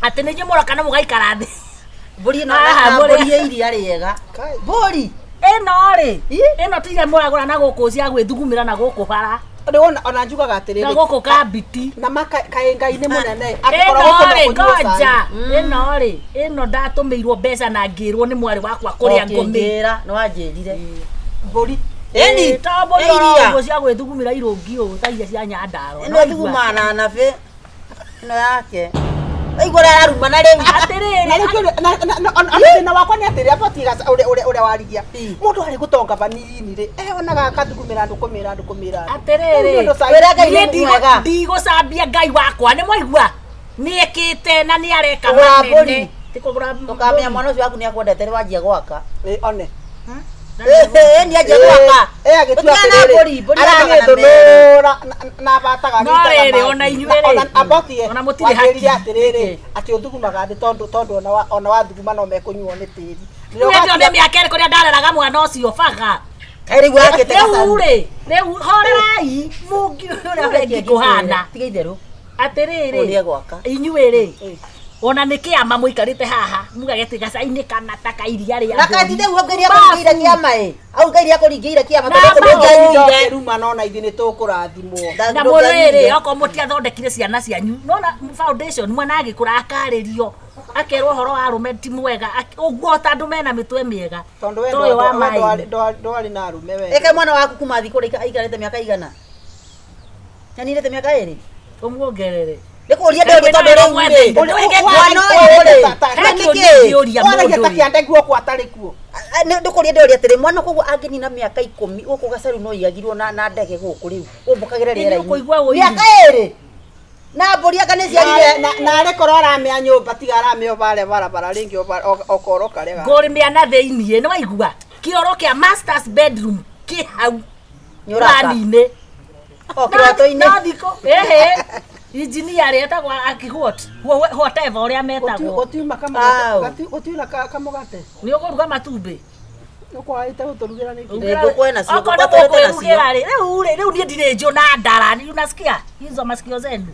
ati nĩ nyũmũra kana mũgaikara thĩ mbũri no mbũri iria rĩega mbũri ĩno tiga mũragũra na gũkũ cia gwĩthugumĩra na gũkũ bara ona njugaga atĩrĩrĩ na gũkũ kambiti na kaĩngai-inĩ mũnene ĩno ndatũmĩirwo mbeca na ngĩrwo nĩ mwarĩ wakwa kũrĩa ngũmĩra no anjĩrire mbũri eni tobũrĩ cia gwĩthugumĩra irũngi ũũ ta iria cia Nyandarua ĩno thuguma na nabe ĩno yake igora aruma na rĩu atĩrĩrĩ na wakwa nĩ atĩrĩ apotiga ũrĩa warigia mũndũ harĩ gũtonga vanini rĩ onaga akathugumĩra ndũkũmĩra atĩrĩrĩ ndigũcambia Ngai wakwa nĩ mwaigua nĩĩkĩte na nĩ areka manene tũkamenya mwana ũcio waku nĩ akwendete rĩ wanjia gwaka one ni aje gwaka agĩtua atĩrĩrĩ aragĩthũnũra na bataga ona inyuĩ abatie ona mũtirĩ haki atĩrĩrĩ atĩ ũthugumaga thĩ tondũ ona wathuguma no mekũnyuo nĩ tĩri nĩ mĩaka ĩrĩ kũrĩa ndareraga mwana ũcio baga rĩu wakĩte rĩu horerai mũngi ũrĩa wengi kũhana tiga itherũ atĩrĩrĩ inyuĩ rĩ ona nĩ kĩama mũikarĩte haha mugagete gacainĩ kana ta kairia rĩa na katinde uhogeria kũringĩire kĩama au ngairia kũringĩire kĩama tondũ ruma nona ithi nĩ tũkũrathimwo na mũrĩrĩ oko mũtiathondekire ciana cianyu nona foundation mwana agĩkũra akarĩrio akerwo ũhoro wa arũme ti mwega ũguo ta andũ mena mĩtwe mĩega tondũ we ndwarĩ na arũme we eke mwana waku kuma thikũ aikarĩte mĩaka igana nyanirĩte mĩaka ĩrĩ ũmuongerere nĩkũria ndĩrĩ tondũ rĩu ndĩkũria ndĩrĩ atĩrĩ mwana koguo angĩnina mĩaka 10 gũkũ gacaru no igagirwo na ndege gũkũ rĩu ũmbũkagĩra rĩera-inĩ mĩaka ĩrĩ na mbũri aka nĩ ciarire na arĩ korwo aramĩa nyũmba tiga aramĩa bare barabara rĩngĩ okoro karega ngũrĩ mĩana thĩiniĩ nĩ waigua kĩoro kĩa master's bedroom kĩ hau nyũrani-inĩ kĩroto-inĩ no thikũ engineer etagwa akihot whatever ũrĩa metagwo gũtiuna kamũgate nĩ ũkũruga matumbĩ ũkwaĩte gũtũrugĩra nĩkĩ rĩu niĩ ndirĩ njũ na ndara unasikia hizo masikio zenu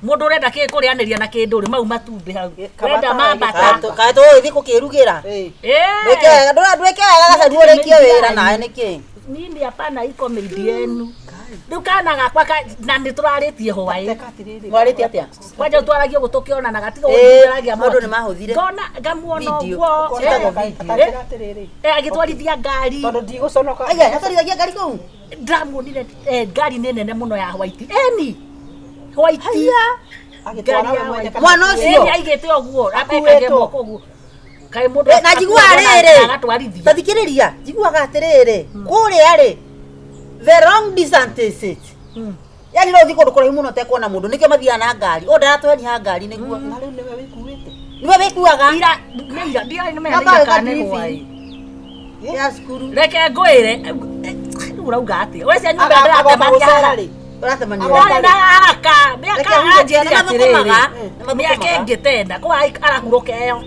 mũndũ ũrenda kĩ kũrĩanĩria na kĩndũ rĩ mau matumbĩ hau wenda mambata kaĩ tũgĩthiĩ gũkĩrugĩra ndwĩke wega gacaru ũrĩkie wĩra nawe nĩkĩ nini hapana iko meidi yenu rĩu kana gakwa na nĩ tũrarĩtie hwaĩ mwarĩtie atĩa kwanja twaragia gũtũkĩona na gatiga gũtũragia mũndũ nĩ mahũthire ngona ngamuona ũguo agĩtwarithia ngari tondũ ndigũconoka atwarithagia ngari kũu ndamuonire ngari nĩ nene mũno ya white eni white mwana ũcio aigĩte ũguo akekage moko ũguo kaĩ mũndũ na njiguaga rĩrĩ tathikĩrĩria njiguaga atĩrĩrĩ kũrĩa rĩ the wrong distances yani no thiko ndũkũraihu mũno tekuona mũndũ nĩkĩo mathiaga na ngari ndaratwenia ngari nĩguo na rĩu nĩwe wĩkuĩte niwe wĩkuaga ira ndiarĩ nĩ mena kana hwaĩ ya skuru reke ngwĩre rĩu urauga atĩ we cia nyũmba ndĩratemania ũratemania na haraka mĩaka anjĩrire atĩrĩrĩ mĩaka ĩngĩ tena kwa arahurũka ĩyo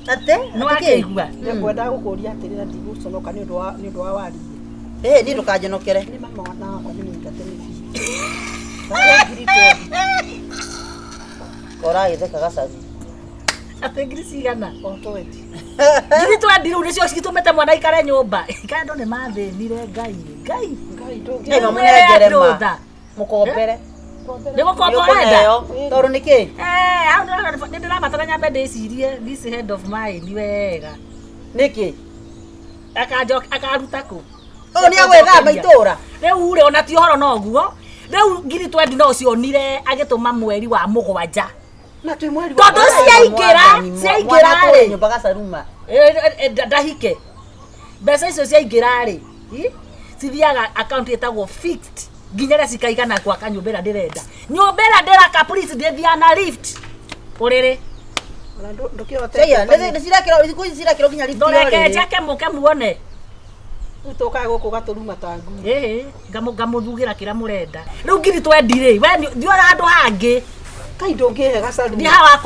ate no akĩigua nĩngwenda gũkũria atĩrĩra ndigũconoka nĩ ũndũ wa wariĩ niĩ ndũkanjonokere nĩ mama wakwa nĩ mũingate nĩ kora gĩtheka gacaru atĩ ngiri cigana otwendi ngiri twendi rĩu nĩcio citũmĩte mwana ikare nyũmba kana andũ nĩ mathĩnire Ngai ndũngerema mũkombere nĩ gũkomborenda tondũ nĩkĩ hau nĩ ndĩrabatara nyambe ndĩcirie this head of mine wega nĩkĩ akaruta kũ nĩ agwĩthamba itũra rĩu rĩ ona ti ũhoro noguo rĩu ngiri twendi no cionire agĩtũma mweri wa mũgwanja na twĩ mweri tondũ ciaingĩra rĩ nyũmba gacaruma ndahike mbeca icio ciaingĩra rĩ cithiaga account ĩtagwo fixed nginya rĩa cikaigana kwa kanyũmba ĩrĩa ndĩrenda nyũmba ĩrĩa ndĩraka police ndĩthiaga na lift ũrĩrĩ nĩcirakĩrwo nginya lift ndũreke njake mũke muone utokaga gũkũ gatũruma ta ngui ngamuthugĩra kĩrĩa mũrenda rĩu ngiri twendi rĩ we thiora handũ hangĩ kai ndũngĩhe gacaru nĩ hawa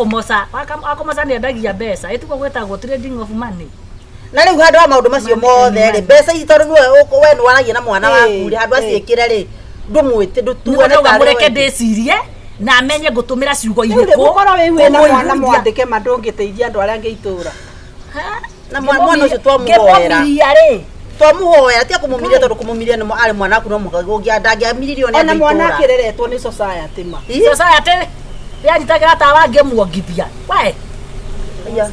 kũmoca nĩ endagia mbeca ĩtuko gwĩtagwo trading of money na rĩu handũ wa maũndũ macio mothe rĩ mbeca ici tondũ we nĩwaragia na mwana waku rĩ handũ aciĩkĩre rĩ ndũmwĩte ndũtuone tarĩ mũreke ndĩcirie na menye ngutumira ciugo Rĩu irĩkũ gũkorwo wĩ wĩna mwana kũmũiguithia. mwandĩke ma ndũngĩteithia andũ arĩa angĩ itũra. Na mwana ũcio twamuhoera. Ngĩmũmiria rĩ. Twamuhoera tia kumumiria tondu kumumiria ni ari mwana aku no mugagia ndangĩamiririo ni Ona mwana akĩreretwo nĩ society ma. Society yanyitagira tawa ngĩmuongithia. We. Aya.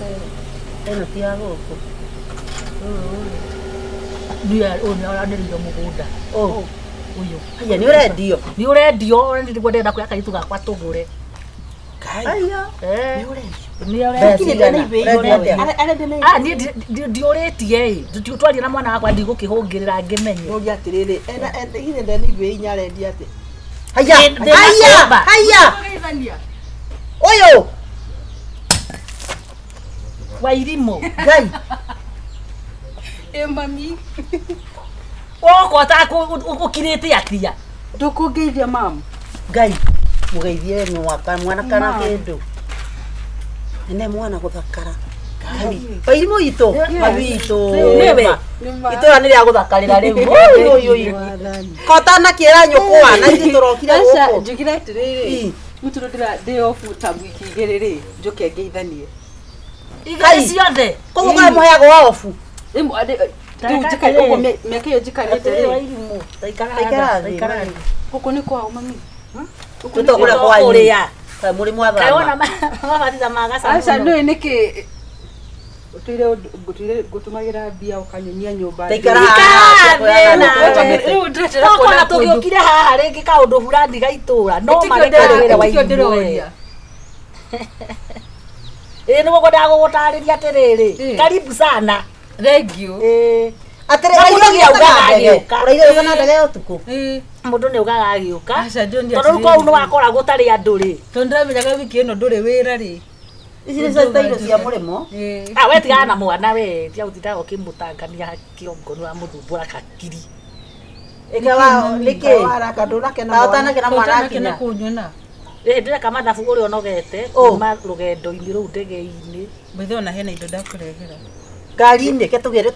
Eno tia gũkũ. Ndia ona aranĩrĩire mũgũnda. Oh. Uyu. Aya ni urendio. Ni urendio ndio ndenda kuya kaitu gakwa tugure. Aya. Ni ndiũrĩtie twaria na mwana wakwa ndigũkĩhũngĩrĩra ngĩmenye. Nũria atĩrĩrĩ ene ndeni mbĩ inya arendia atĩ. Haya. Ũyũ Wairimũ. Ngai. Mami. Woko ta ũkirĩte atia. Ndũkũngeithia mamu. Ngai. Mugeithie mwana kana kĩndũ. Ene mwana gũthakara. Wairimũ itũ, mabitũ. Niwe. Itũra nĩ rĩa gũthakarĩra rĩu. Kotana kĩra nyũkwa na ithuĩ tũrokire gũkũ. Njugire atĩrĩrĩ. Mũtũro ndĩ off ta wiki igĩrĩ rĩ, njoke ngeithanie. Igĩrĩ ciothe. Koguo kwa mũheago wa ofu. Rĩu njikare ũguo mĩaka ĩyo njikarĩte rĩ. Wairimũ. Taikara. Gũkũ nĩ kwao mami. Tũtogũra kwanyu. Kaĩ mũrĩ mwathama. Kaĩ ona mabatitha magaca. Aca nĩ nĩkĩ ngũtũmagĩra mbia ũkanyonia nyũmba. Taikara Tokona tũgĩũkire haha rĩngĩ kaũndũ fulani gaitũra no marekerere Wairimũ. Nĩguo ngwendaga gũgũtarĩria atĩrĩrĩ. Karibu sana. Thank you. Ũraire na ndege ya ũtukũ. Mũndũ nĩ ũgaga agĩũka. Aca ndĩonia Tondũ kwa ũno wakora gũtarĩ andũ rĩ. Tondũ ndĩramenyaga wiki ĩno ndũrĩ wĩra rĩ. Ici nĩ stailo cia mũrĩmo. We tigana na mwana we tia ũtindaga ũkĩmũtangania kĩongo nĩ wamũthumbũra kakiri. Ĩkawa nĩkĩ? Waraka ndũnakena Na ũtanakena mwana ũtanakena akinya. kũnyona. Ndĩreka mathabu ũrĩa ũnogete kuma rũgendo-inĩ rũu ndege-inĩ. Mbithe ona hena indo ndakũrehera. Ngari-inĩ ke tũgĩre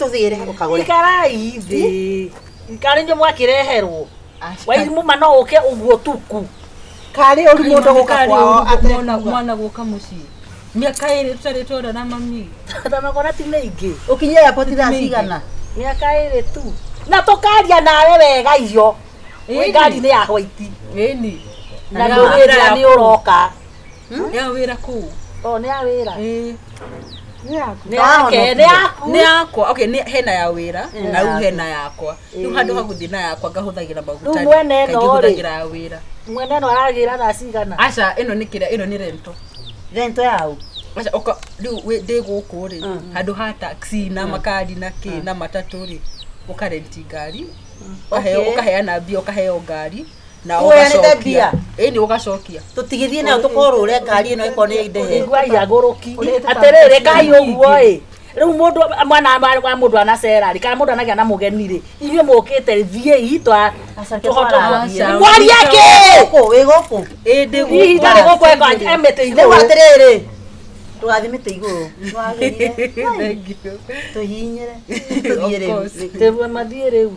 ũkagũre. Ikarai thĩ. Ikari nĩ mwakĩreherwo. Wairimũ ma no ũke ũguo tuku. Karĩ ũru mũndũ gũka kwao mwana gũka mũciĩ. Mĩaka ĩrĩ tũtarĩ twona na mami. Thamagona ti mĩingĩ. Ũkinye airport thaa cigana? Mĩaka ĩrĩ tu. Na tũkaria nawe wega iyo. Ngari nĩ ya white. Ĩni. Na ndũgĩra nĩ ũroka. Ya wĩra kũu. O nĩ ya wĩra. Nĩ yakwa. Okay, hena ya wĩra na rĩu hena yakwa. Rĩu handũ ha gũthiĩ na yakwa ngahũthagĩra maguta. Rĩu mwene ĩno rĩ. Ngahũthagĩra ya wĩra. Mwene ĩno aragĩra thaa cigana? Aca ĩno nĩ kĩrĩa ĩno nĩ rento. Rento yao. Aca oka rĩu ndĩ gũkũ rĩ handũ ha taxi na makadi na kĩ na matatũ rĩ ũkarenti ngari. Ũkaheana mbia ũkaheo ngari. Na ũgacokia. Ĩni ũgacokia. Tũtigithie nayo tũkorũre ngari ĩno ĩkorwo nĩ ĩndehe. Igwai agũrũki. Atĩrĩrĩ kai ũguo ĩ. Rĩu mũndũ mwana wa mũndũ anacera rĩ kana mũndũ anagĩa na mũgeni rĩ. Inyuĩ mũkĩte thiĩ twa mwaria kĩ? Wĩ gũkũ. Ndĩ gũkũ. Hihi ndarĩ gũkũ eka emete igũrũ. Rĩu atĩrĩrĩ. Tũgathimĩte igũrũ. Thank you. Tũhihinyĩre. Tũthiĩ rĩu. Tĩrue mathiĩ rĩu.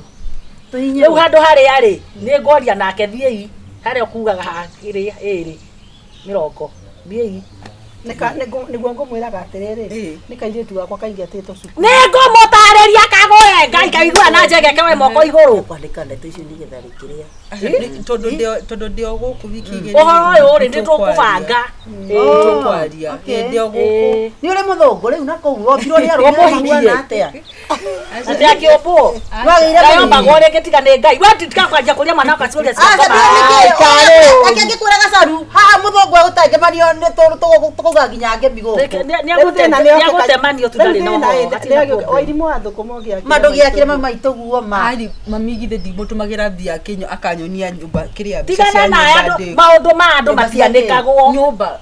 Rĩu handũ harĩa rĩ nĩ ngoria nake thiĩ harĩa ũkugaga hakĩrĩa ĩrĩ 40 thiĩ. Nĩguo ngũmwĩraga atĩrĩrĩ nĩ kairĩtu gakwa kaingĩtĩtwo cukuru. Nĩ ngũmũtarĩria kagũe Ngai kaigua na njegekewe moko igũrũ. Kwandĩka ndeto icio nĩgetha rĩkĩrĩa. Tondũ ndĩ gũkũ wiki igĩrĩ. Ũhoro ũyũ rĩ nĩtũkũbanga. Tũkwaria. Ndĩ gũkũ. Nĩ ũrĩ mũthũngũ rĩu na kũu wombirwo nĩ arũme mahuana atĩa. Atĩ akĩũmbwo. Ndayombaga ũrĩa gĩtiga nĩ Ngai. We tikakwanja kũria mwana wakwa ciũria akĩngĩkwĩra gacaru haha mũthũngũ egũtangemanio nĩ tũkauga nginya ngemi gũkũ. Nĩagũtemanio tutarĩ na ũhoro. Wairimũ wa thũkũma ũgĩakĩra. Mandũ gĩakĩre maitũ guo ma. Ari mami githe ndimũtũmagĩra mbia Kenya akanyonia nyũmba kĩrĩa tigana na andũ maũndũ ma andũ matianĩkagwo. Nyũmba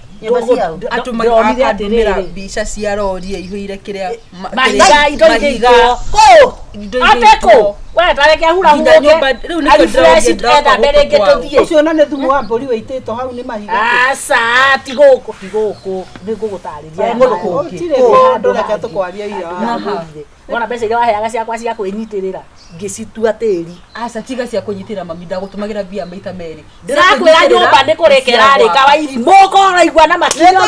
atũmagĩra mbica cia rori ĩihũire kĩrĩa mahiga indo igĩikwo. Kũ Ateko we tareke hura huoke riu niko ndĩrenda mbere ngĩtũthiĩ Ucio na nĩ thumu wa mbũri wĩitĩtwo hau nĩ mahiga. aca ti gũkũ nĩngũgũtarĩria mũndũ kũngĩ Tire handũ reke tũkwaria ira. wona mbeca iria waheaga ciakwa cia kwĩnyitĩrĩra ngĩcitua tĩri aca tiga cia kũnyitĩra mami ndagũtũmagĩra mbia maita merĩ ndĩrakwĩra nyũmba nĩkũrekerarĩka wairi mũko ũraigua na makinya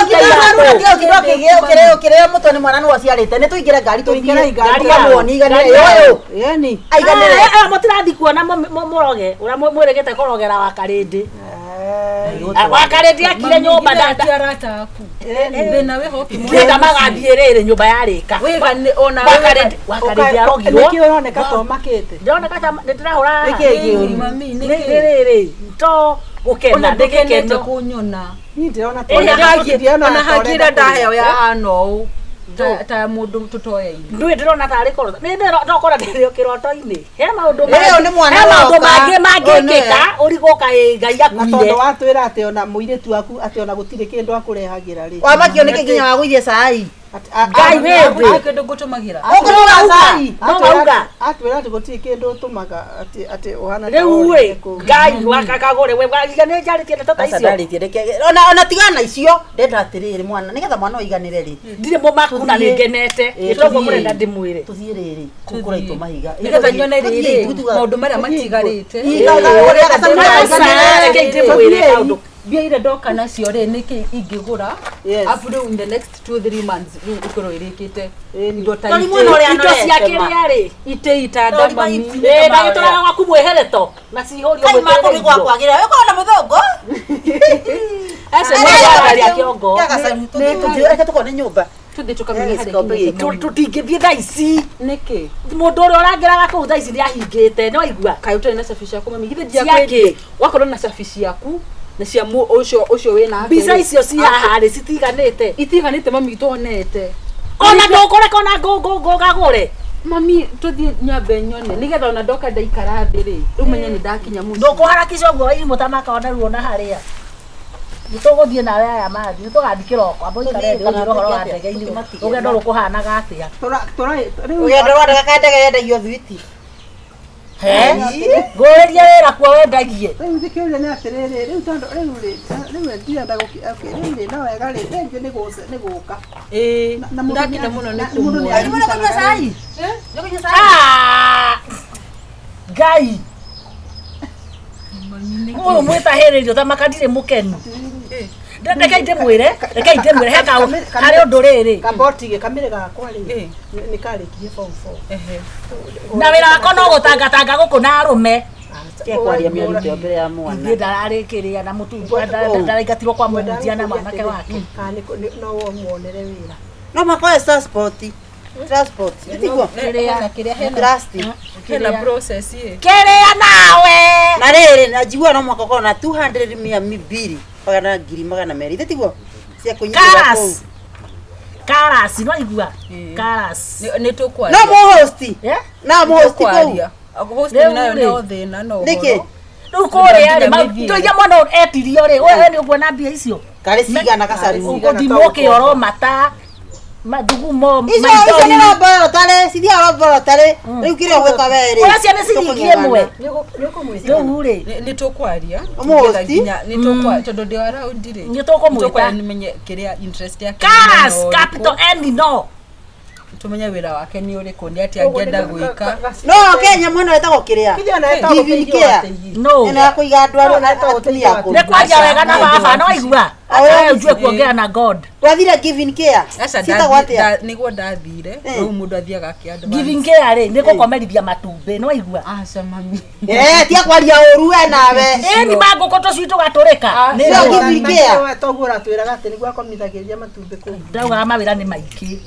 ukire mutwe ni mwana no aciarite ni tuingire ngari Tuingĩre ngari muoni iganire yoyo Yani. aiganire mũtirathi kuona mũroge ũrĩa mwĩrĩgĩte kũrogera wa karĩndĩ wa karĩndĩ akire nyũmba arata aku thĩna wĩhoki ndĩrenda magathiĩ rĩrĩ nyũmba yarĩka wĩga ona wa karĩndĩ arogirwo Nĩkĩ ũroneka to makĩte. ndĩroneka ta nĩndĩrahũra mami rĩrĩ to gũkena ona ndĩkenete ndĩgĩkeno kũnyona Niĩ ndĩrona ona hakira ndaheo ya ano ta mũndũ tũtoyaine ndũĩ ndĩrona tarĩ koro ndokora ndĩrĩ kĩroto-inĩ he maũndũ Ũyũ nĩ mwana mangĩ woka. mangĩkĩka ũrigũka Ngai na akuire tondũ watwĩra atĩ ona mũirĩtu waku atĩ ona gũtirĩ kĩndũ akũrehagĩra rĩ. wamakio nĩ nginya wa gũithia cai Ngai wĩthĩ kĩndũ ngũtũmagĩra Nowauga. Atwĩra atĩ gũtirĩ kĩndũ ũtũmaga atĩ ũhana rĩu Ngai wakakagũre we iga nĩ njarĩtie ndeto ta icio ndarĩtie reke ona tigana icio ndenda atĩrĩrĩ mwana nĩgetha mwana ũiganire rĩ ndirĩ mũmaku na nĩngenete nĩtoguo mũrenda ndĩmwĩre tuthiĩ rĩrĩ kũraitwo mahiga nĩgetha nyone rĩrĩ maũndũ marĩa matigarĩte mbia iria ndoka nacio rĩ nĩkĩ ingĩgũra afu rĩu in the next 2-3 months rĩu ikorwo ĩrĩkĩte indo ta indo cia kĩrĩa rĩ ite itanda mami na gĩtũraga gwaku mwĩhereto na cihũrio kai makũrĩ gwa kwagĩra wĩkorwo na mũthũngũ reke tũkorwo nĩ nyũmba tũthiĩ tũkamenya tũtingĩthiĩ thaa ici nĩkĩ mũndũ ũrĩa ũrangĩraga kũu thaa ici nĩahingĩte nĩ waigua kaĩ ũtarĩ na cabi ciaku mami githĩ Ciakĩ? ndiakwĩrire wakorwo na cabi ciaku na cia ũcio wĩna mbica icio ci haha rĩ citiganĩte itiganĩte mami tuonete ona ndũkũreka ona ngũgagũre mami tũthiĩ nyambe nyone nĩgetha ona ndoka ndaikara thĩ rĩ rĩu menye nĩ ndakinya mũciĩ ndũkũharakisha ũguo imũtamaka ona ruona harĩa nĩtũgũthiĩ nawe aya mathi nĩtũgathiĩ kĩroko amba ũikare thĩ ũthiĩ ũhoro wa ndege-inĩ rũgendo rũkũhanaga atĩa rũgendo rwa ndege ka ndege yendagio thwiti ngũrĩrie wĩra kuo wendagie rĩu thikĩrĩria nĩ atĩrĩrĩ rĩu tondũ rĩu ndirenda rĩu rĩ no wega rĩ thenjũ nĩ gũka ndakena mũno nĩ Ngai ũyũ mwĩtahĩrĩrio thamaka ndirĩ mũkenu rekei ndĩmwĩre he harĩ ũndũ rĩrĩ kabotige kamĩrĩ gakwa rĩ nĩ karĩkirie form 4 na wĩra wakwa no gũtangatanga gũkũ na arũme kwaria mĩario mbere ya mwana ithuĩ ndararĩkĩrĩria na mũtumba ndaraingatirwo kwa mũhunjia na mwanake wake no muonere wĩra no makoe transport tiguo hena process kĩrĩa nawe na rĩrĩ na njigua no mwaka ũkorwo na 200,200 magana 200 tiguo cia kũnyitĩra kũu karasi no igua karasi nĩ tũkwaria no mũhosti na mũhosti kũu host nayo no thĩna no nĩkĩ rĩu kũrĩa rĩ indo iria mwana etirio rĩ we nĩ ũkuona mbia icio karĩ cigana gacari ũgũthimwo kĩoro mata mathugumo icio nĩ romboro tarĩ cithia romboro tarĩ rĩu kĩrĩa gwĩka werĩ ũrĩa ciana ciringi ĩmwe rĩu rĩ nĩ tũkwaria mũhosti nĩ tũkwaria tondũ ndĩ around rĩ nĩ tũkũmwĩta nĩmenye kĩrĩa interest yake Karas capital N no tumenye wĩra wake nĩ ũrĩkũ nĩ atĩ angĩenda gwĩka no Kenya mwena wetagwo kĩrĩa giving care no ĩno ya kũiga andũ arĩa atumia akũrũ nĩ kwanja wega na baba no igua njue kuongea na God twathire giving care ciĩtagwo atĩa nĩguo ndathire rĩu mũndũ athiaga kĩandũ giving care rĩ nĩ gũkomerithia matumbĩ no igua aca mami tia kwaria ũru we nawe ĩni mangũkũ tũcui tũgatũrĩka nĩyo giving care toguo ũratwĩraga atĩ nĩguo akomithagĩria matumbĩ kũu ndaugaga mawĩra nĩ maingĩ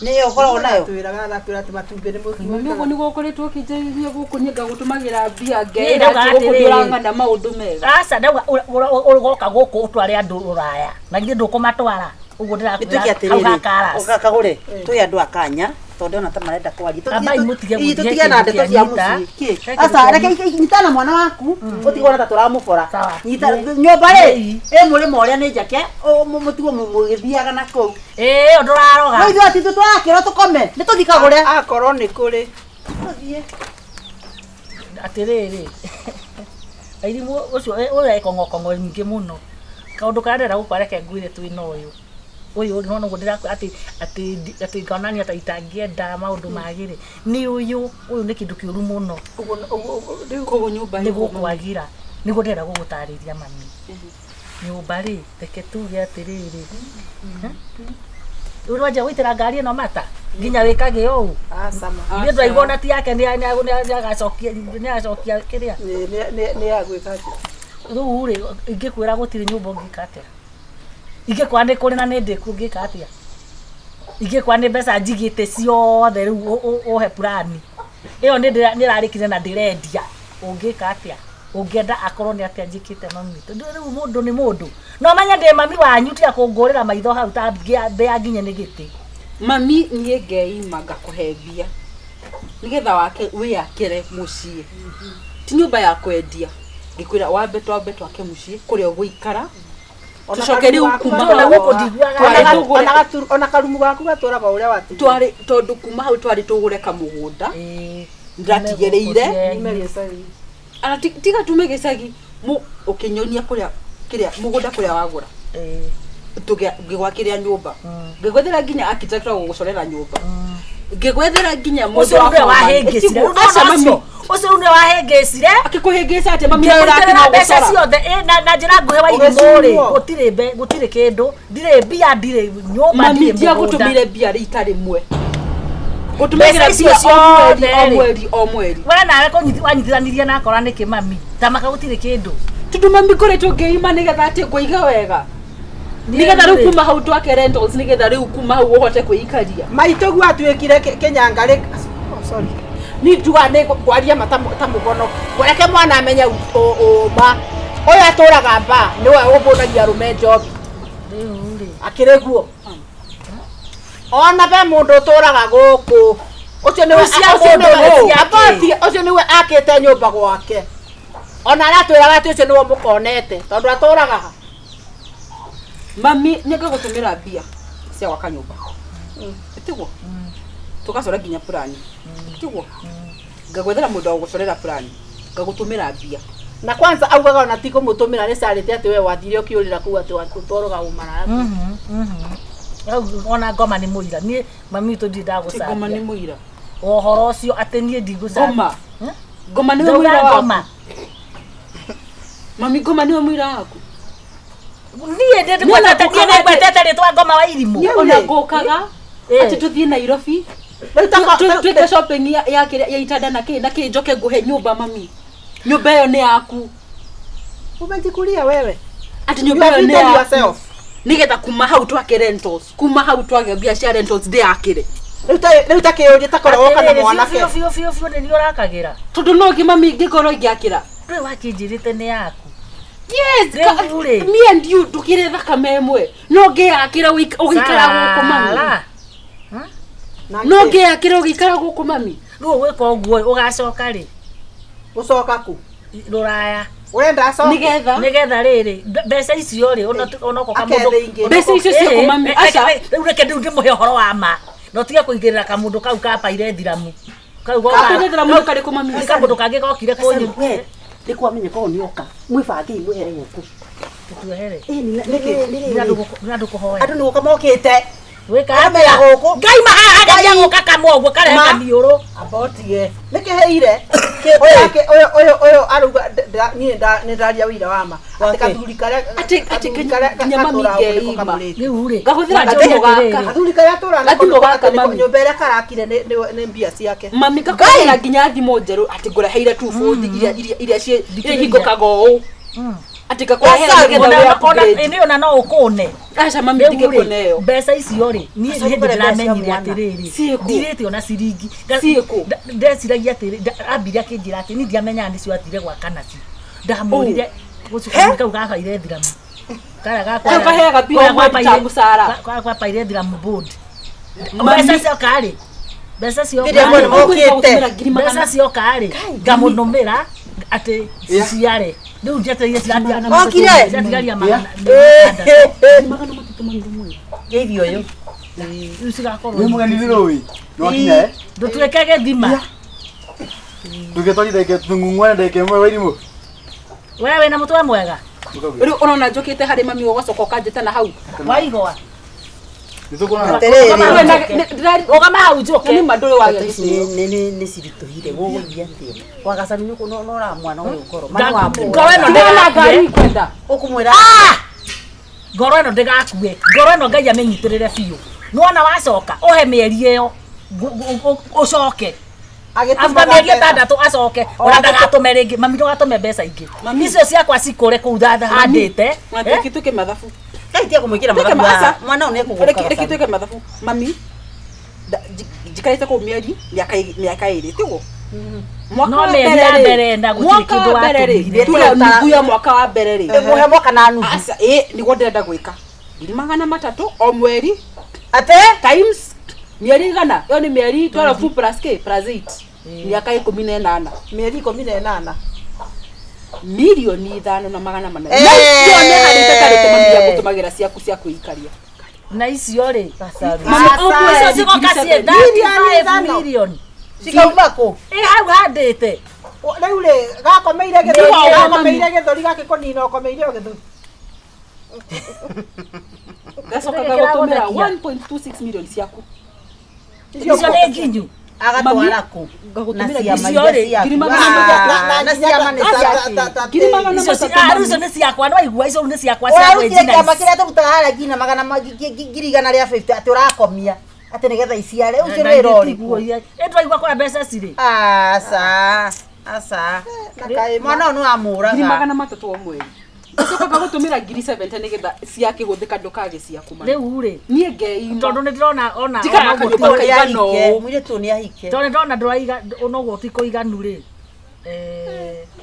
nĩyo ũkoragwo nayo twĩraga atĩ matumbĩ nĩ mami ũguo nĩguo ũkoretwo ũkĩnjĩrĩria gũkũ nyenga gũtũmagĩra mbia Nĩ ndauga atĩrĩrĩ. ngĩrang'ana maũndũ mega aca ndauga ũgoka gũkũ ũtware andũ rũraya na githĩ ndũkũmatwara ũguo nĩtwĩke ndĩrakwĩra atĩrĩrĩ Karas kagũre twĩ andũ a Kanya tonde ona ta marenda kwaria Amba imutige gũthiĩ tutige na ndeto cia nyita. muciĩ asa reke nyita na mwana waku utigona ta turamũbora Sawa. nyita nyũmba rĩ mũrĩmo ũrĩa nĩ njake mũtigo mũgĩthiaga na kũu ndũraroga no ithuĩ atitũ tũrakĩrwo tũkome nĩ tũthikagũre akorwo nĩ kũrĩ tũthiĩ atĩrĩrĩ airimu ũcio ũrĩa kongo nyingĩ mũno kaũndũ karĩa ndĩrenda gũkwareke ngwĩre twĩna ũyũ no nĩguo ndĩrakũra atĩ ngonania ta itangĩenda maũndũ magĩrĩ nĩ ũyũ nĩ kĩndũ kĩũru mũno koguo nyũmba nĩguo kwagira nĩguo ndĩrenda gũgũtarĩria mami nyũmba rĩ reke tuge atĩrĩrĩ ũrwanja gũitĩra ngari ĩno mata nginya wĩkage ũũ ithuĩ twaigua ti yake nĩagacokia kĩrĩa nĩ agwĩka rĩu rĩ ingĩkwĩra gũtirĩ nyũmba ũngĩka atĩa ingĩkwĩra nĩ kũrĩ na nĩ ndĩku ũngĩka atĩa ingĩkwĩra nĩ mbeca njigĩte ciothe rĩu ũhe plani ĩyo nĩ ĩrarĩkire na ndĩrendia ũngĩka atĩa ũngĩenda akorwo nĩ atĩa njĩkĩte mami rĩu mũndũ nĩ mũndũ no menya ndĩ mami wanyu tiga kũngũrĩra maitho hau ta mbĩa nginye nĩ gĩtĩ mami niĩ ngeima ngakũhe mbia nĩgetha wĩakĩre mũciĩ ti nyũmba ya kwendia ngĩkwĩra wambe twake mũciĩ kũrĩa ũgũikara tucoke rĩu kuma ona karumu gaku gatũraga ũrĩa wati tondũ kuma hau twarĩ tũgũre kamũgũnda ndatigĩrĩire ana tiga tume gĩcagi ũkĩnyonia kĩrĩa mũgũnda kũrĩa wagũra ngĩgwakĩrĩa nyũmba ngĩgwethera nginya architect wa gũgũcorera nyũmba ngĩgwethera nginya mũndũ ũcio nĩ wahĩngĩcire akĩkũhĩngĩca atĩ mami nĩũrakĩra mbeca ciothe na njĩra nguhĩ wa irimũ rĩ gũtirĩ kĩndũ ndirĩ mbia ndirĩ nyũmba ndirĩ mũgũnda gũtũmire mbia rita rĩmwe gũtũmĩra mbia o mweri we nawe wanyitithanirie na akora nĩkĩ mami tamaka gũtirĩ kĩndũ tondũ mami kũrĩtwo ngĩima nĩgetha atĩ ngũiga wega nĩgetha rĩu kuma hau twake rentals nĩgetha rĩu kuma hau ũhote kwĩikaria maitũguo atuĩkire kĩnyanga ni njuga nĩ ngwaria ta mũgono ngoreke mwana amenye ũma ũyũ atũraga mba nĩwe ũmbũnagia rũme njobi akĩrĩ guo ona be mũndũ ũtũraga gũkũ ũcio nĩwe akĩte nyũmba gwake ona aratwĩraga atĩ ũcio nĩwe mũkonete tondũ atũraga ha mami nĩngagũtũmĩra mbia cia gwaka nyũmba tiguo tũgacore nginya plani tiguo ngagwethera mũndũ wa gũgũcorera plani ngagũtũmĩra mbia na kwanza augaga ona ti kũmũtũmĩra nĩ carĩte atĩ we wathire ũkĩũrĩra kũu atĩ ũtũraga ũmara ona ngoma nĩ mũira niĩ mami tũthiĩ ndagũcambia ngoma nĩ mũira ũhoro ũcio atĩ niĩ ndigũcambia ngoma nĩwe mũira waku mami ngoma nĩwe mũira waku niĩ ndĩgwetete rĩtwa ngoma wa irimũ ona ngũkaga atĩ tũthiĩ Nairobi twĩke shopping ya itanda na kĩ njoke ngũhe nyũmba mami nyũmba ĩyo nĩ yaku umejikulia wewe atĩ nyũmba ĩyo nĩ yaku nĩgetha kuma hau twake rentals kuma hau twake mbia cia rentals ndĩakĩre rĩu takĩũria takoragwo kana mwanake biũ nĩ ũrakagĩra tondũ no ngĩ mami ngĩkorwo ingĩakĩra rĩu wakĩnjĩrĩte nĩ yaku yes me and you tukire thakame ĩmwe no ngĩakĩra ũgĩikara gũkũ mami no ngĩakĩra ũgĩikara gũkũ mami rĩu gwĩka ũguo ũgacoka rĩ gũcoka ku rũraya urenda acoke nĩgetha rĩrĩ mbeca icio rĩ onako kamũndũ mbeca icio ciakũ mami aca rĩu reke ndĩmũhe ũhoro wa ma no tige kũigĩrĩra kamũndũ kau kapaire thiramu kapaire thiramu karĩkũ mami kamũndũ kangĩ gokire kũnyũ nĩkwamenya korwo nĩoka mwĩbange imwehere gũkũ tũtuehere nĩ andũ kũhoya andũ nĩgũka mokĩte wĩkamera gũkũ ngai mahaga gũka kamwe ũguo karehe kaniũrũ abotige nĩkĩheire ũyũ aruga nĩ ndaria wĩra wa ma atĩ kathuri karĩa nyamami ngeima rĩu rĩ ngahũthĩra gathimũ gaka kathuri karĩa tũrana nyũmba ĩrĩa karakire nĩ mbia ciake mami ngakũhũthĩra nginya thimũ njerũ atĩ ngũreheire tu bũthi iria ihingũkaga ũũ atĩ ngakũrehera nĩgetha ũrĩa ona no ũkũne aca mami ndingĩkũneo mbeca icio rĩ niĩ hĩndĩ ndĩramenyire atĩrĩrĩ ndirĩte ona ciringi ndeciragia atĩrĩ ambire akĩnjĩra atĩ niĩ ndiamenyaga nĩcio athire gwaka nacio ndamũrire gũcukuru kau gabaire thiramu kaheaga mbia gwapaire thiramu board mbeca cio karĩ Mbeca cio Ndire mwana mokite. mbeca cioka rĩ ngamunumĩra atĩ ciare rĩu njetereire cigatigaria magana Geithio yo. rĩu cigakorwo Wewe mgeni rĩrũi. No akinya ndũtuĩke gĩthima Ndũgetwari ndeke tungungwa ndeke mwe wairimũ. wewe wĩna mũtwe mwega Riu unaona njokite hari mami ugacoka ukanjita na hau. waigua Nĩtũkuona. ũgama hau njoke Ni manduri wa gĩthĩ. Nĩ cirituhire gũgũthia atĩa. Kwa gacaru nĩ kũnora mwana ũyũ ngoro. Mwana wa ngoro ĩno Ndĩrona ngari ndĩgakue kwenda. ũkũmwĩra ngoro ĩno ndĩgakue ngoro ĩno Ngai amĩnyitĩrĩre biũ nĩwona wacoka ũhe mĩeri ĩyo ũcoke After mĩeri ĩtandatũ acoke ona ndagatũme rĩngĩ mami ndũgatũme mbeca ingĩ icio ciakwa cikũre kũu handĩte Reke tuke mathabu. Kaitia kũmwĩkĩra Reke mathabu. maasa. Mwana ũyũ nĩekũgũka. Reke tuke mathabu. Mami jikarite ko mieri miaka ĩrĩ tiguo. no mĩeri ya mbere na gũtirĩ kĩndũ watũmire Tula nuthu ya mwaka wa mbere rĩ. Mũhe mwaka na nuthu. Asa niguo ndĩrenda gwĩka. 300 o mweri Ate? times mieri igana. Yo ni mieri 12 plus k plus 8. Miaka 18. Mieri 18. Milioni 5 na magana mana. Eh. Nĩcio nĩ harĩte tarĩte mami ya gũtũmagĩra ciaku cia kwĩikaria. na icio rĩ Mami icio cigoka ciĩ 35 million Cikauma kũ? hau handĩte Rĩu rĩ gakomeire gĩthũri gakomeire gĩthũri gakĩkonina ũkomeire gĩthũri. Gacoka gagũtũmĩra 1.26 million ciaku. icio nĩ nginyu Agatwara kũ? Gagũtũmĩra icio rĩ, ngiri Na magana ciama nĩ cia ngiri magana icio matatũ. icio nĩ ciakwa no igua icio nĩ ciakwa cia Ũrarutire kĩama gwĩjina kĩrĩa tũrutaga harĩa ngina magana ngiri igana rĩa 50 atĩ ũrakomia atĩ nĩgetha iciare ũcio wĩra ũrĩkũ? ĩtwaigua kũrĩa mbeca cirĩ Aca mwana ũyũ nĩ wamũraga. Ngiri magana matatũ o mweri. Gacoka gagũtũmĩra ngiri 70 nĩgetha ciakĩhũthĩka ndũkage ciaku mami. rĩu rĩ Niĩ ngeima. tondũ nĩ ndĩrona ona Njikaraga ona kanyũmba gũti- kaigana ũũ. Mũirĩtu nĩ ahike. tondũ nĩ ndĩrona ndũraiga onoguo ti kũiganu rĩ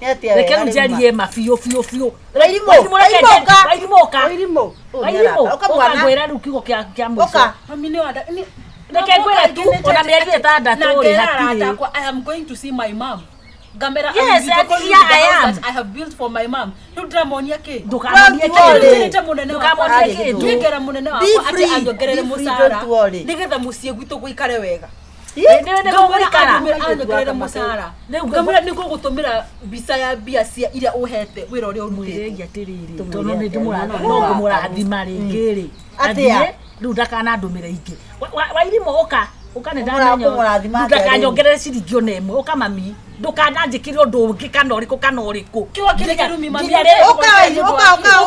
Nĩ atĩa reke wega rĩu rĩu njarie ma biũ biũ biũ Wairimũ, Wairimũ Wairimũ, Wairimũka Wairimũ. Wairimũ Ũka mwana. ũkangwĩra rĩu kiugo kĩa mũico Ũka. Mami nĩ wanda. reke ngwĩre tu ona mĩeri ĩtandatũ rĩ hatirĩ I am going to see my mom. Gamera Yes, video call yeah, with the I house am. that I have built for my mom. Rĩu ndĩramonia kĩ? ndũkamonie Don't worry. kĩndũ Ndĩrĩte mũnene ndũkamonie Harĩ kĩndũ gĩthũri. Ngera mũnene Be wakwa free, atĩ anyongerere be free, mũcara don't worry. nĩgetha mũciĩ gwitũ gũikare wega. nĩ gũgũikara Anyongerere mũcara. Rĩu Ngamwĩra nĩ gũgũtũmĩra mbica ya mbia cia iria ũhete wĩra ũrĩa ũrutĩte. mwĩrĩgi atĩrĩrĩ tondũ nĩ ndĩmũrathima no ngũmũrathima rĩngĩ rĩ Atĩa? athiĩ rĩu ndakanandũmĩre ingĩ Wairimũ ũka nĩ Ũkũmũrathima atĩa rĩu? ndakanyongerere ciringi ona ĩmwe ũka mami ndũkananjĩkĩre ũndũ ũngĩ kana ũrĩkũ Kiugo kĩrĩa kĩrumi mami.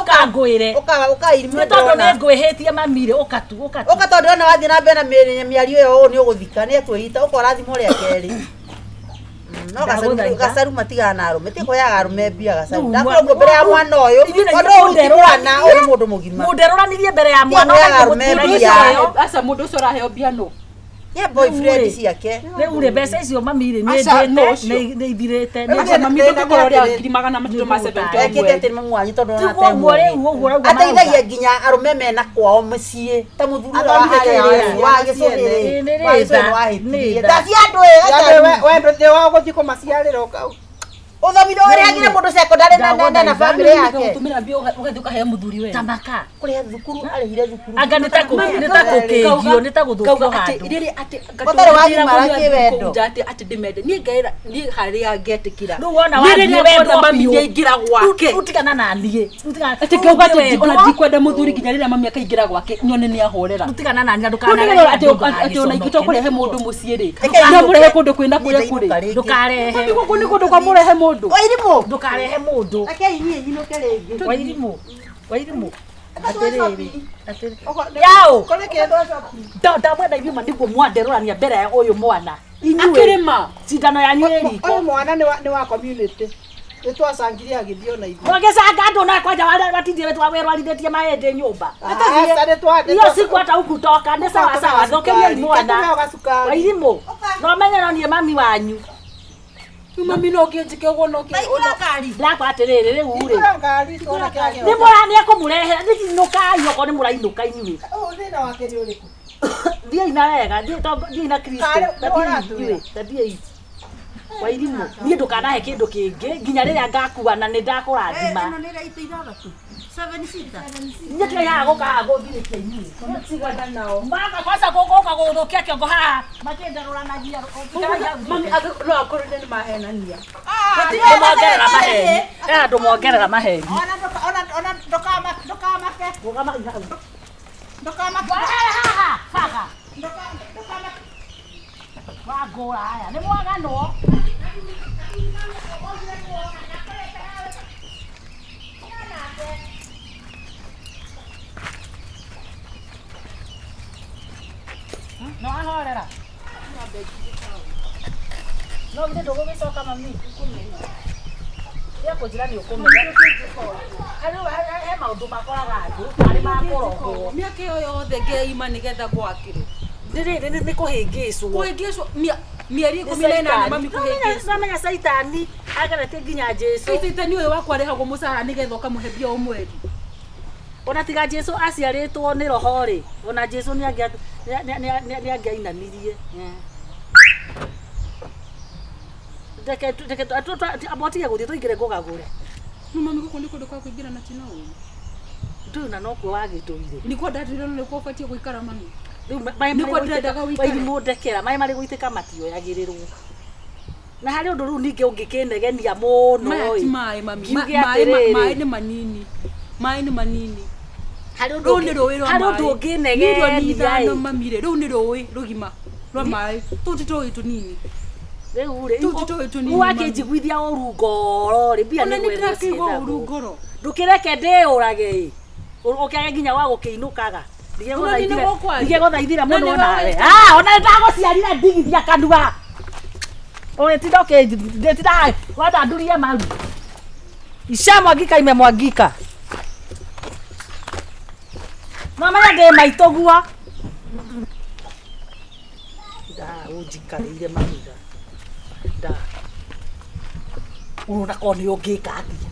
ũka ngwĩre nĩ tondũ nĩ ngwĩhĩtie mami rĩ ũka tu ũka tondũ ona wathiĩ na mbere na mĩario ĩyo ũũ nĩ ũgũthika nĩ ekwĩita ũka rathimo rĩa kerĩ. No gacaru matigana na arũme tĩkoyaga arũme mbia gacaru ndakoguo mbere ya mwana ũyũ tondũ ũgũtigũrana ũyũ nĩ mũndũ mũgima. mũnderũranirie mbere ya mwana Asa mũndũ ũcio araheo mbia nũ? Ye boyfriend ciake. rĩu rĩ mbeca icio mami rĩ Aca, no, nĩ ũcio. ndĩte nĩ ithirĩte Aca mami ndũngĩkorwo ũrĩa ngiri magana matatũ ma 70 o Ekĩte mweri. atĩ nĩ mami wanyu tondũ ona tiguo rĩu ũguo rauga ateithagia nginya arũme mena kwao mũciĩ ta mũthuri ũrĩa wa harĩa wa gĩcũhĩrĩ wa gĩcũhĩrĩ wahĩtirie ta cia andũ We ndũthĩ wa gũthiĩ kũmaciarĩra ũkau. ũthomithio ũrĩa agire mũndũ sekondarĩ na bamĩrĩ yake Gũtũmĩra mbia ũgathiĩ ũkahe mũthuri wega. tamaka kũrĩa thukuru arĩhire thukuru anga nĩ ta gũkĩgio nĩ ta gũthũkio handũ Ũtarĩ wagimara kĩwendo. atĩ ndĩmende niĩ harĩa ngetĩkĩra rĩu wona Nĩ wathiĩ rĩrĩa wendo ngona mami biũ. nĩaingĩra gwake Rutigana na niĩ atĩ ngauga atĩ ona ndikwenda mũthuri nginya rĩrĩa mami akaingĩra gwake nyone nĩahorera rutigana na niĩ Rĩu nĩgetha atĩ ona ingĩtua kũrehe mũndũ mũciĩ rĩ ndamũrehe kũndũ kwĩna kũrĩa kũrĩ ndũkarehe gũkũ nĩ kũndũ kwa mũrehe mũndũ Wairimũ ndũkarehe mũndũ akeinyinũke rĩngĩ Wairimũ atĩrĩrĩ yaũ Kone kĩndũ ndamwenda inyuma nĩguo mwanderũrania mbere ya ũyũ mwana akĩrĩma cindano yanyu ĩ riko ũyũ mwana nĩ wa community. Nĩ twacangire agĩthiĩ ona ithuĩ. mwagĩcanga andũ na kwanja watindire werwarithĩtie mahĩndĩ nyũmba Aca nĩ twande. iyo siku hata hukutoka nĩ sawa sawa thokeriai mwana Gacukari. Wairimũ no menye no niĩ mami wanyu mami no ngĩnjĩke ũguo no ndakwa atĩrĩrĩ rĩu rĩ Ikũra ngari twona kĩagĩa. nĩ mũrania kũmũrehe nĩinũkai okorwo nĩ mũrainũka inyuĩ Ũyũ thĩna wake nĩ ũrĩkũ? Dia inarega, dia ina Kristo. Kare, Tabia hizi. Wairimu, niĩ ndũkanahe kĩndũ kĩngĩ nginya rĩrĩa ngakua na nĩ ndakũrathima. Ĩno nĩ ĩraita ithathatũ. 7 sita. Niĩ tũyaga gũkaga gũthirĩkia inyuĩ. Tigana nao. Maka kwanza gũka gũthũkia kĩongo haha. Makĩndarũranagia. Mami no akorwo nĩ mahenania. Ndũmongerera maheni. Ndũmongerera maheni. Ona ndokamake. Rũgama ihau. Ndokamake. Haha, haha. Ndokamake. Wangũra aya, nĩ mwaganwo. No ahorera. No githĩ ndũgũgĩcoka mami. Cia kũnjĩra nĩ ũkũmenya. He maũndũ makoraga andũ arĩ ma kũrogwo. Mĩaka ĩyo yothe ngeima nĩgetha gwakĩrĩ. Nĩ kũhĩngĩcwo. Kũhĩngĩcwo mĩeri 18 mami kũhĩngĩcwo. Samenya Saitani agarete nginya Jesu. Saitani ũyũ wakwa arĩhagwo mũcara nĩgetha ũkamũhe mbia o mweri. Ona tiga Jesu aciarĩtwo nĩ roho rĩ, ona Jesu nĩangĩainanirie. Ndeke abotige gũthiĩ tũingĩre ngũgagũre. Mami gũkũ nĩ kũndũ kwa kũingĩra na tino ũyũ. Ndũĩ na nokuo wagĩtũire. Nĩkuo ndatĩrwo nĩkuo ũbatiĩ gũikara mami. Wairimũ ndekera, maĩ marĩ gũitĩka matioyagĩrĩrwo. Na harĩ ũndũ rĩu ningĩ ũngĩkĩnegenia mũno ĩ. Maĩ mami. Maĩ nĩ manini. Maĩ nĩ manini. Harĩ ũndũ ũngĩnegenia ĩ. Mami rĩ, rĩu nĩ rũĩ rũgima rwa maĩ. Tũu ti tũĩ tũnini. Rĩu rĩ, wakĩnjiguithia ũru ngoro rĩ, mbia nĩ gwetha ciĩtagwo. Ndũkĩreke ndĩũrage ĩ. Ũkĩage nginya wa gũkĩinũkaga. Ndigegũthaithira mũno nawe. Ona ndagũciarire ndigithia kanua. Ũgĩtinda ũkĩndetinda wathandurie maru. Icamwangika imemwangika. Mamaya ndĩ maitũ guo. Ũnjikarĩire mahinda. Ũrona ko nĩ ũngĩka atĩa.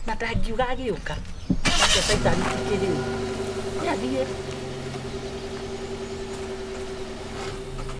Na ndangiuga agĩũka. Nake Saitani kĩrĩu. Nĩathiĩ.